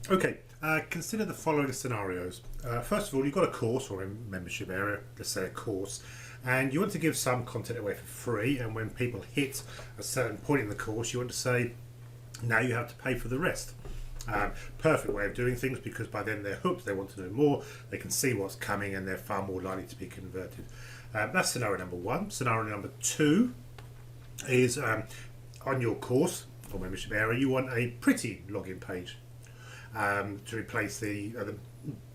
Okay, consider the following scenarios. First of all, you've got a course or a membership area, let's say a course, and you want to give some content away for free, and when people hit a certain point in the course, you want to say, now you have to pay for the rest. Perfect way of doing things, because by then they're hooked, they want to know more, they can see what's coming, and they're far more likely to be converted. That's scenario number one. Scenario number two is on your course or membership area, you want a pretty login page. To replace the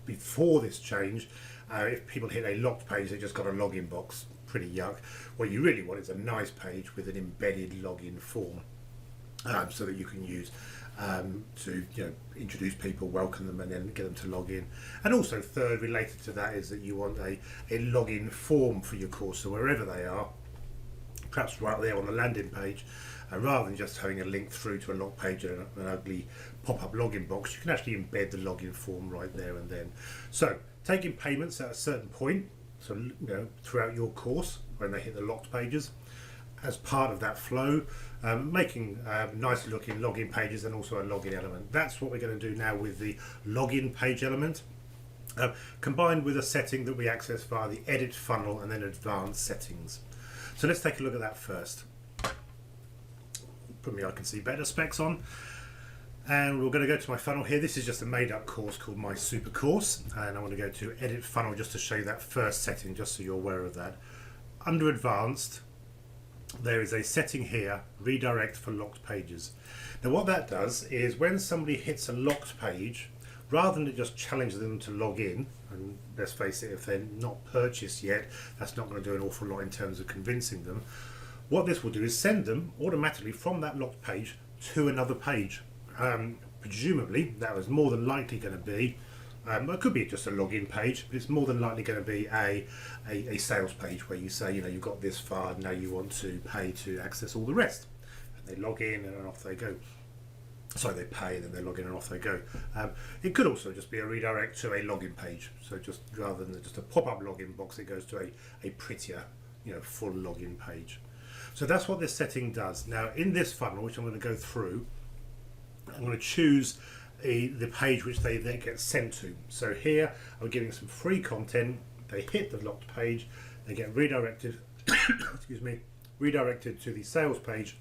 before this change, if people hit a locked page, they just got a login box. Pretty yuck. What you really want is a nice page with an embedded login form, so that you can use to introduce people, welcome them, and then get them to log in. And also, third, related to that, is that you want a login form for your course, so wherever they are, perhaps right there on the landing page, rather than just having a link through to a log page and an ugly pop-up login box, you can actually embed the login form right there and then. So taking payments at a certain point, so throughout your course when they hit the locked pages, as part of that flow, making nice looking login pages and also a login element. That's what we're going to do now with the login page element, combined with a setting that we access via the edit funnel and then advanced settings. So let's take a look at that first. Put me I can see better specs on, and we're going to go to my funnel here. This is just a made up course called my super course, and I want to go to edit funnel just to show you that first setting, just so you're aware of that. Under advanced, there is a setting here, redirect for locked pages. Now what that does is when somebody hits a locked page, rather than just challenge them to log in, and let's face it, if they're not purchased yet, that's not going to do an awful lot in terms of convincing them. What this will do is send them automatically from that locked page to another page. Presumably that was more than likely going to be, it could be just a login page, but it's more than likely going to be a sales page where you say, you've got this far, now you want to pay to access all the rest. And they log in and off they go. So they pay and then they log in and off they go. It could also just be a redirect to a login page. So just rather than just a pop-up login box, it goes to a prettier, full login page. So that's what this setting does. Now in this funnel, which I'm going to go through, I'm going to choose the page which they then get sent to. So here I'm giving some free content. They hit the locked page, they get redirected excuse me, redirected to the sales page,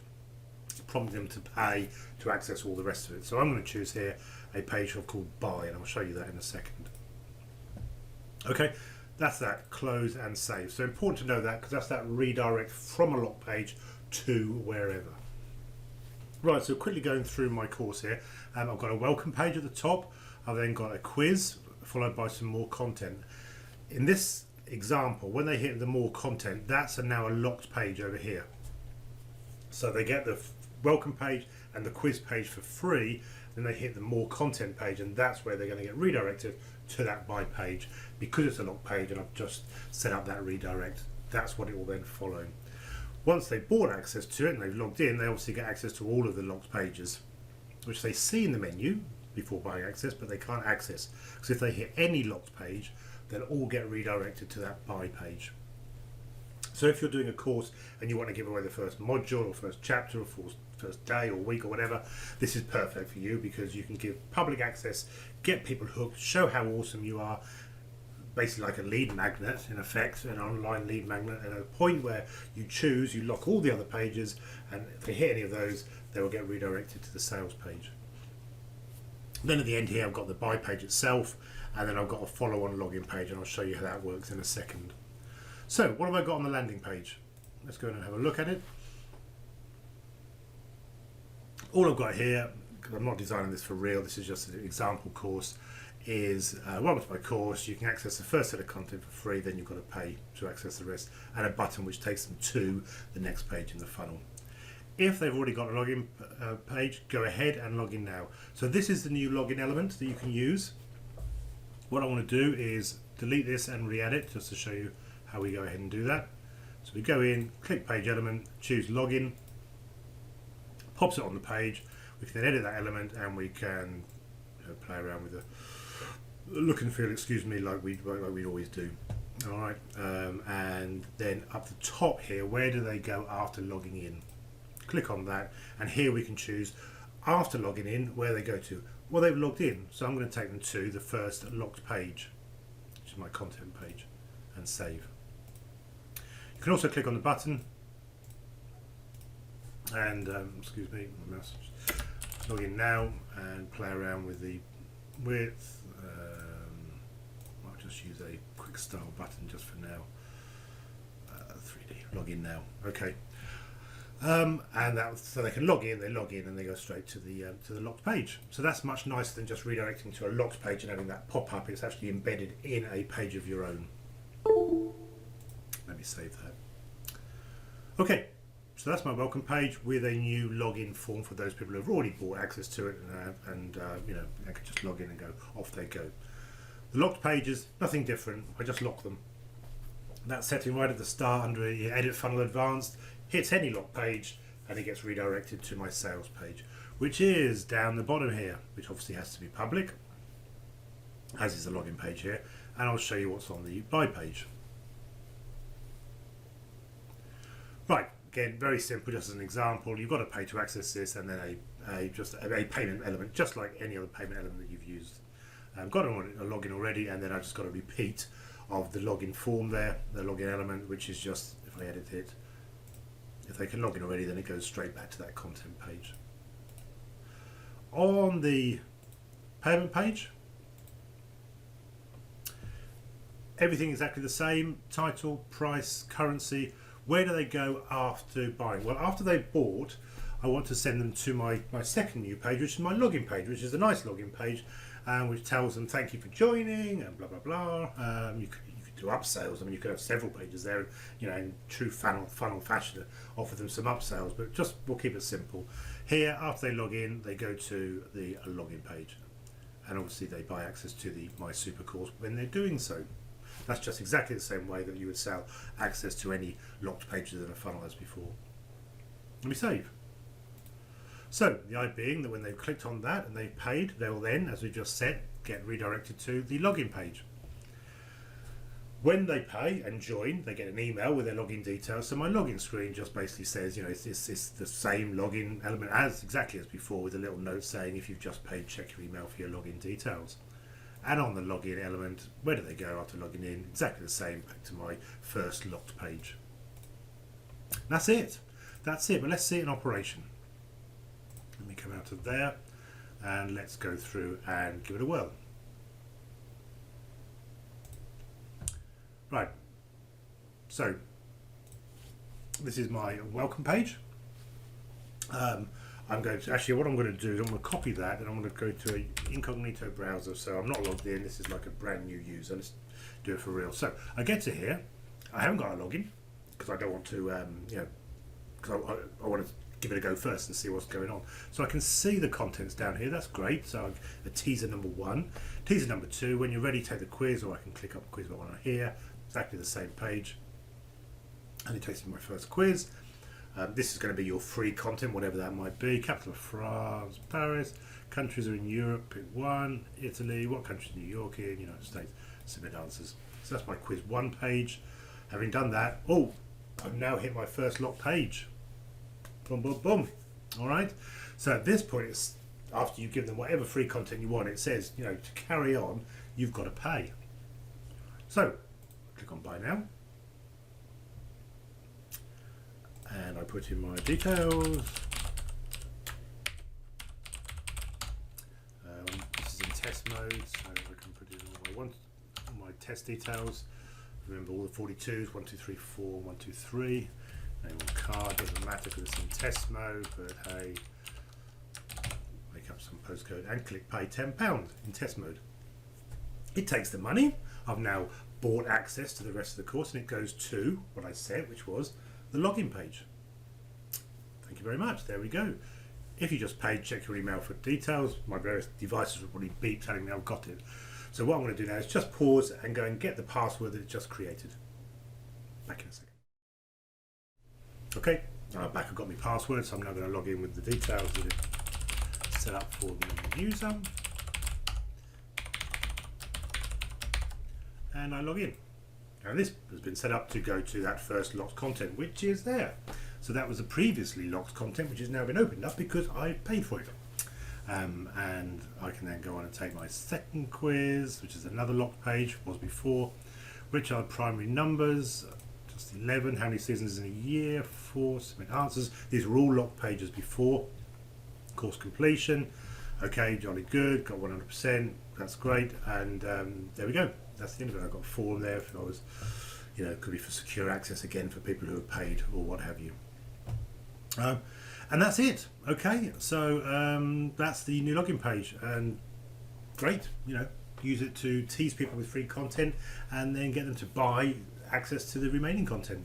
prompting them to pay to access all the rest of it. So I'm going to choose here a page called buy, and I'll show you that in a second. Okay, that's that, close and save. So important to know that, because that's that redirect from a locked page to wherever. Right, so quickly going through my course here, I've got a welcome page at the top. I've then got a quiz followed by some more content. In this example, when they hit the more content, that's now a locked page over here. So they get the welcome page and the quiz page for free, then they hit the more content page, and that's where they're going to get redirected to that buy page. Because it's a locked page and I've just set up that redirect, that's what it will then follow. Once they've bought access to it and they've logged in, they obviously get access to all of the locked pages, which they see in the menu before buying access, but they can't access, because if they hit any locked page, they'll all get redirected to that buy page. So if you're doing a course and you want to give away the first module or first chapter or first day or week or whatever, this is perfect for you, because you can give public access, get people hooked, show how awesome you are, basically like a lead magnet, in effect, an online lead magnet, and at a point where you choose, you lock all the other pages, and if they hit any of those, they will get redirected to the sales page. Then at the end here, I've got the buy page itself, and then I've got a follow-on login page, and I'll show you how that works in a second. So what have I got on the landing page? Let's go in and have a look at it. All I've got here, because I'm not designing this for real, this is just an example course, is welcome to my course. You can access the first set of content for free, then you've got to pay to access the rest, and a button which takes them to the next page in the funnel. If they've already got a login page, go ahead and log in now. So this is the new login element that you can use. What I want to do is delete this and re-add it, just to show you how we go ahead and do that. So we go in, click page element, choose login, pops it on the page. We can then edit that element, and we can play around with the look and feel, like we always do. All right, and then up the top here, where do they go after logging in? Click on that, and here we can choose after logging in where they go to. Well, they've logged in, so I'm going to take them to the first locked page, which is my content page, and save. You can also click on the button and excuse me, my mouse. Log in now and play around with the width. I'll just use a quick style button just for now. 3D. Log in now. Okay. And that, so they can log in and they go straight to the locked page. So that's much nicer than just redirecting to a locked page and having that pop up. It's actually embedded in a page of your own. Let me save that. Okay, so that's my welcome page with a new login form for those people who have already bought access to it and you know, they can just log in and go, off they go. The locked pages, nothing different. I just lock them. That setting right at the start under Edit Funnel Advanced hits any lock page and it gets redirected to my sales page, which is down the bottom here, which obviously has to be public, as is the login page here, and I'll show you what's on the buy page. Right, again, very simple, just as an example, you've got to pay to access this, and then just a payment element, just like any other payment element that you've used. I've got a login already, and then I've just got a repeat of the login form there, the login element, which is just, if I edit it, if they can log in already, then it goes straight back to that content page. On the payment page, everything exactly the same, title, price, currency. Where do they go after buying? Well, after they've bought, I want to send them to my second new page, which is my login page, which is a nice login page, which tells them thank you for joining and blah blah blah. You could do upsells. I mean, you could have several pages there, you know, in true funnel fashion to offer them some upsells, but just we'll keep it simple. Here, after they log in, they go to the login page, and obviously they buy access to the My Super course when they're doing so. That's just exactly the same way that you would sell access to any locked pages in a funnel as before. Let me save. So the idea being that when they've clicked on that and they've paid, they will then, as we just said, get redirected to the login page. When they pay and join, they get an email with their login details. So my login screen just basically says, you know, it's the same login element as exactly as before, with a little note saying if you've just paid, check your email for your login details. And on the login element, where do they go after logging in? Exactly the same, back to my first locked page. That's it. That's it. But let's see it in operation. Let me come out of there and let's go through and give it a whirl. Right. So this is my welcome page. I'm going to, actually what I'm going to do is I'm going to copy that and I'm going to go to an incognito browser, so I'm not logged in, this is like a brand new user, let's do it for real. So I get to here, I haven't got a login because I don't want to, you know, because I want to give it a go first and see what's going on. So I can see the contents down here, that's great. So a teaser number 1, teaser number 2, when you're ready take the quiz, or I can click up quiz one on here, exactly the same page, and it takes me to my first quiz. This is going to be your free content, whatever that might be. Capital of France, Paris. Countries are in Europe, pick one. Italy, what country is New York in? United States. Submit answers. So that's my quiz 1 page. Having done that, oh, I've now hit my first locked page. Boom, boom, boom. All right. So at this point, it's after you give them whatever free content you want, it says, you know, to carry on, you've got to pay. So click on buy now. And I put in my details. This is in test mode, so I can put in all my test details. Remember all the 42s, 1, 2, 3, 4, 1, 2, 3. Name on card, doesn't matter because it's in test mode, but hey, make up some postcode and click pay £10 in test mode. It takes the money. I've now bought access to the rest of the course and it goes to what I said, which was the login page. Thank you very much. There we go. If you just paid, check your email for details. My various devices will probably beep telling me I've got it. So what I'm going to do now is just pause and go and get the password that it just created. Back in a second. Okay, back I've got my password, so I'm now going to log in with the details that it set up for the user. And I log in. Now this has been set up to go to that first locked content, which is there. So that was a previously locked content, which has now been opened up because I paid for it. and I can then go on and take my second quiz, which is another locked page, was before. Which are primary numbers? Just 11. How many seasons in a year? 4. Submit answers. These were all locked pages before. Course completion. Okay, jolly good. Got 100%. That's great. And there we go. That's the end of it. I've got a form there if I was, you know, it could be for secure access again for people who are paid or what have you. And that's it. Okay, so that's the new login page, and great, you know, use it to tease people with free content and then get them to buy access to the remaining content.